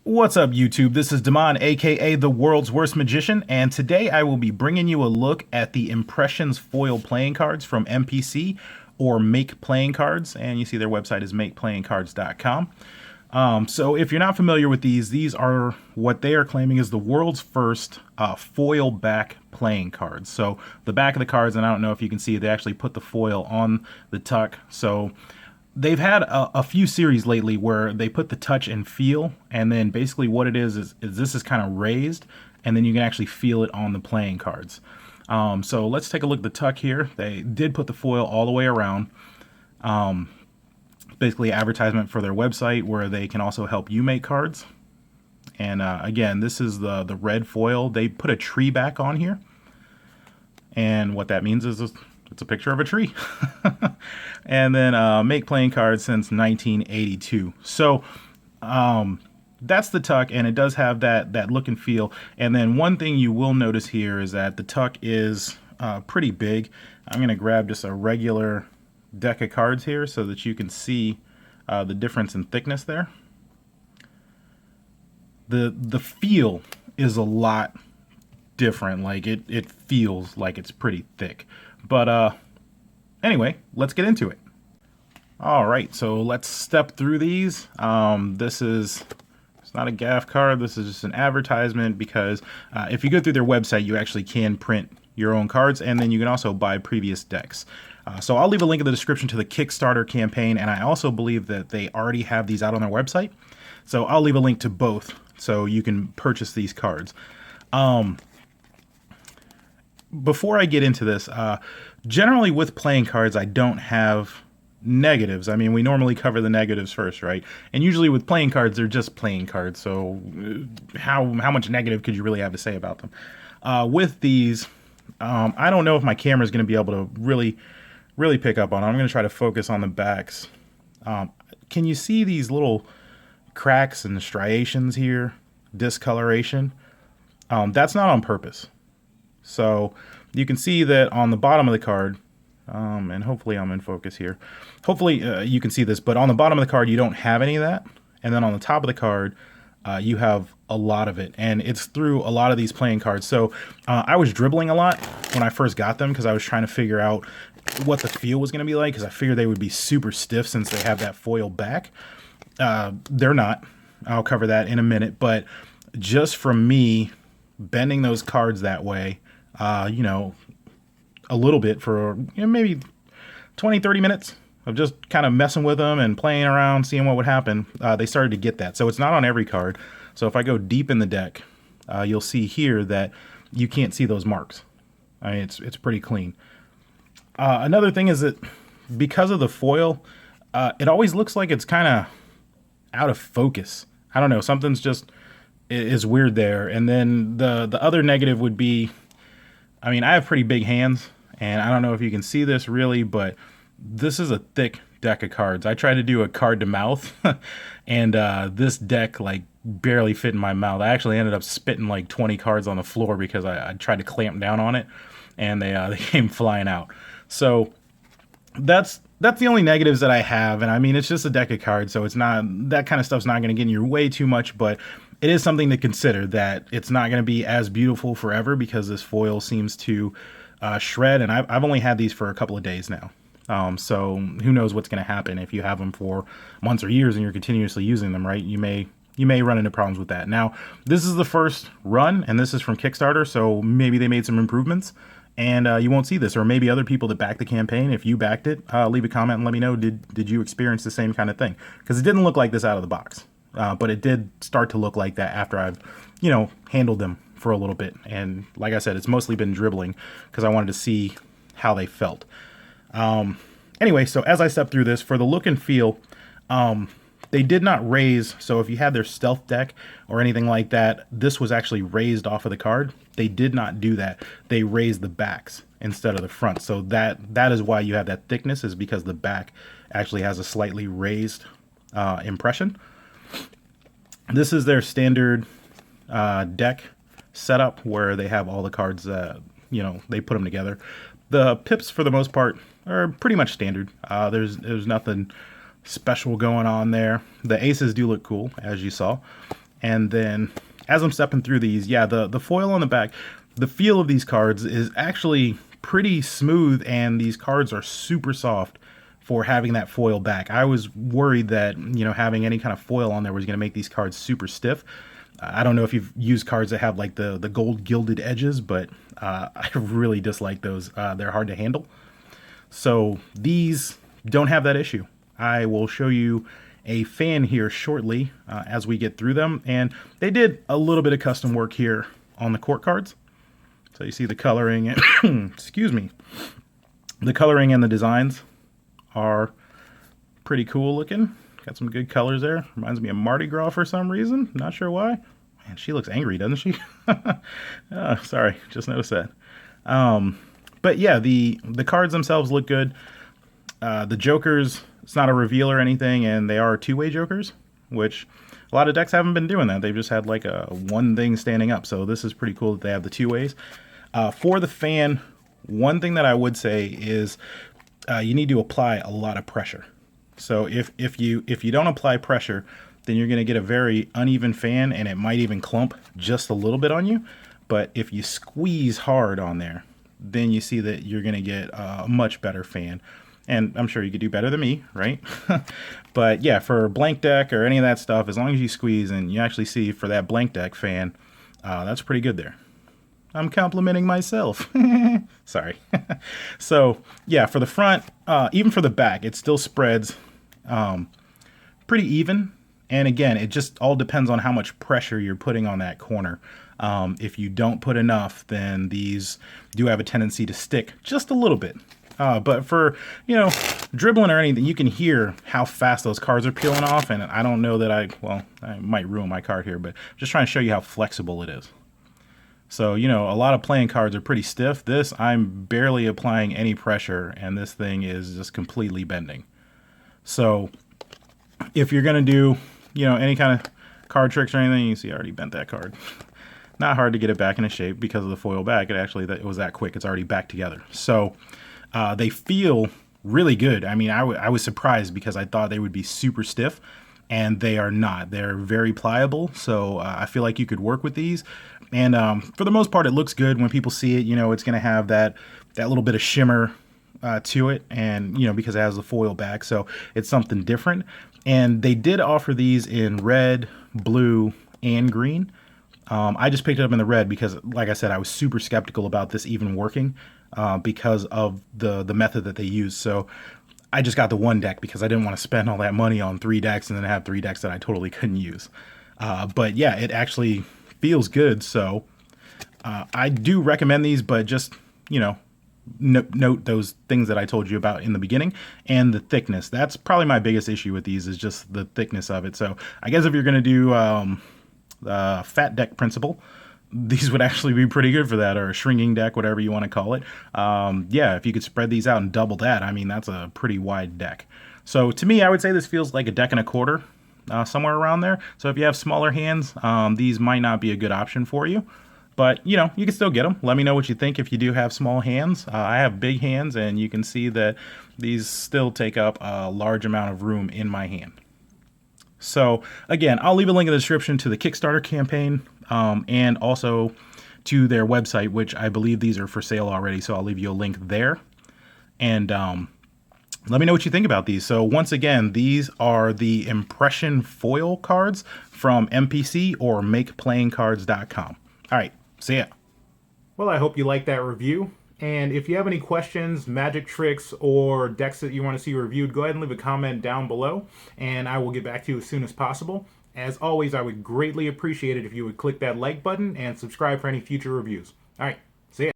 What's up, YouTube? This is Damon, aka the world's worst magician, and today I will be bringing you a look at the Impressions foil playing cards from MPC, or Make Playing Cards, and you see their website is makeplayingcards.com. So if you're not familiar with these are what they are claiming is the world's first foil back playing cards. So the back of the cards, and I don't know if you can see it, they actually put the foil on the tuck. So they've had a few series lately where they put the touch and feel, and then basically what it is this is kind of raised, and then you can actually feel it on the playing cards. So let's take a look at the tuck here. They did put the foil all the way around. Basically advertisement for their website where they can also help you make cards. And again, this is the red foil. They put a tree back on here. And what that means is it's a picture of a tree. And then Make Playing Cards since 1982. So that's the tuck, and it does have that look and feel. And then one thing you will notice here is that the tuck is pretty big. I'm going to grab just a regular deck of cards here so that you can see the difference in thickness there. The feel is a lot different. Like it feels like it's pretty thick. But anyway, let's get into it. All right, so let's step through these. It's not a gaff card. This is just an advertisement because if you go through their website, you actually can print your own cards, and then you can also buy previous decks. So I'll leave a link in the description to the Kickstarter campaign, and I also believe that they already have these out on their website. So I'll leave a link to both so you can purchase these cards. Before I get into this, generally with playing cards, I don't have negatives. I mean, we normally cover the negatives first, right? And usually with playing cards, they're just playing cards. So how much negative could you really have to say about them? With these, I don't know if my camera is going to be able to really pick up on it. I'm going to try to focus on the backs. Can you see these little cracks and striations here? Discoloration? That's not on purpose. So you can see that on the bottom of the card, and hopefully I'm in focus here. Hopefully you can see this, but on the bottom of the card, you don't have any of that. And then on the top of the card, you have a lot of it, and it's through a lot of these playing cards. So I was dribbling a lot when I first got them because I was trying to figure out what the feel was going to be like, because I figured they would be super stiff since they have that foil back. They're not. I'll cover that in a minute, but just from me bending those cards that way, you know, a little bit for maybe 20-30 minutes of just kind of messing with them and playing around, seeing what would happen, they started to get that. So it's not on every card. So if I go deep in the deck, you'll see here that you can't see those marks. I mean, it's pretty clean. Another thing is that because of the foil, it always looks like it's kind of out of focus. I don't know, something's just is weird there. And then the other negative would be, I mean, I have pretty big hands, and I don't know if you can see this really, but this is a thick deck of cards. I tried to do a card to mouth, and this deck like barely fit in my mouth. I actually ended up spitting like 20 cards on the floor because I tried to clamp down on it, and they came flying out. So that's the only negatives that I have, and I mean, it's just a deck of cards, so it's not, that kind of stuff's not going to get in your way too much, but it is something to consider that it's not going to be as beautiful forever because this foil seems to shred, and I've only had these for a couple of days now. So who knows what's going to happen if you have them for months or years and you're continuously using them, right? You may run into problems with that. Now, this is the first run, and this is from Kickstarter, so maybe they made some improvements, and you won't see this. Or maybe other people that backed the campaign, if you backed it, leave a comment and let me know, did you experience the same kind of thing? Because it didn't look like this out of the box. But it did start to look like that after I've, handled them for a little bit. And like I said, it's mostly been dribbling because I wanted to see how they felt. Anyway, so as I step through this, for the look and feel, they did not raise. So if you had their stealth deck or anything like that, this was actually raised off of the card. They did not do that. They raised the backs instead of the front. So that is why you have that thickness, is because the back actually has a slightly raised impression. This is their standard deck setup where they have all the cards, they put them together. The pips, for the most part, are pretty much standard. There's nothing special going on there. The aces do look cool, as you saw. And then as I'm stepping through these, yeah, the foil on the back, the feel of these cards is actually pretty smooth, and these cards are super soft for having that foil back. I was worried that, you know, having any kind of foil on there was going to make these cards super stiff. I don't know if you've used cards that have like the gold gilded edges, but I really dislike those. They're hard to handle. So these don't have that issue. I will show you a fan here shortly as we get through them. And they did a little bit of custom work here on the court cards. So you see the coloring, excuse me, the coloring and the designs are pretty cool looking. Got some good colors there. Reminds me of Mardi Gras for some reason. Not sure why. Man, she looks angry, doesn't she? Sorry, just noticed that. But yeah, the cards themselves look good. The Jokers, it's not a reveal or anything, and they are two-way Jokers, which a lot of decks haven't been doing that. They've just had like a one thing standing up. So this is pretty cool that they have the two ways. For the fan, one thing that I would say is you need to apply a lot of pressure. So if you don't apply pressure, then you're going to get a very uneven fan, and it might even clump just a little bit on you. But if you squeeze hard on there, then you see that you're going to get a much better fan. And I'm sure you could do better than me, right? But yeah, for blank deck or any of that stuff, as long as you squeeze and you actually see for that blank deck fan, that's pretty good there. I'm complimenting myself. Sorry. So yeah, for the front, even for the back, it still spreads pretty even. And again, it just all depends on how much pressure you're putting on that corner. If you don't put enough, then these do have a tendency to stick just a little bit. But for, you know, dribbling or anything, you can hear how fast those cards are peeling off. And I don't know that I might ruin my card here, but I'm just trying to show you how flexible it is. So, you know, a lot of playing cards are pretty stiff. This, I'm barely applying any pressure, and this thing is just completely bending. So if you're going to do, you know, any kind of card tricks or anything, you see I already bent that card. Not hard to get it back into shape because of the foil back. It was that quick. It's already back together. So they feel really good. I mean, I was surprised because I thought they would be super stiff, and they are not. They're very pliable. So I feel like you could work with these. And for the most part, it looks good. When people see it, you know, it's going to have that little bit of shimmer to it, and, you know, because it has the foil back. So it's something different. And they did offer these in red, blue, and green. I just picked it up in the red because, like I said, I was super skeptical about this even working because of the method that they use. So I just got the one deck because I didn't want to spend all that money on 3 decks and then have 3 decks that I totally couldn't use. But yeah, it actually feels good. So I do recommend these, but just, you know, note those things that I told you about in the beginning, and the thickness. That's probably my biggest issue with these, is just the thickness of it. So I guess if you're going to do fat deck principle, these would actually be pretty good for that, or a shrinking deck, whatever you want to call it. Yeah, if you could spread these out and double that, I mean, that's a pretty wide deck. So to me, I would say this feels like a deck and a quarter, somewhere around there. So if you have smaller hands, these might not be a good option for you. But, you know, you can still get them. Let me know what you think if you do have small hands. I have big hands, and you can see that these still take up a large amount of room in my hand. So, again, I'll leave a link in the description to the Kickstarter campaign, and also to their website, which I believe these are for sale already. So I'll leave you a link there. And let me know what you think about these. So once again, these are the impression foil cards from MPC or MakePlayingCards.com. All right. See ya. Well, I hope you liked that review. And if you have any questions, magic tricks, or decks that you want to see reviewed, go ahead and leave a comment down below, and I will get back to you as soon as possible. As always, I would greatly appreciate it if you would click that like button and subscribe for any future reviews. All right. See ya.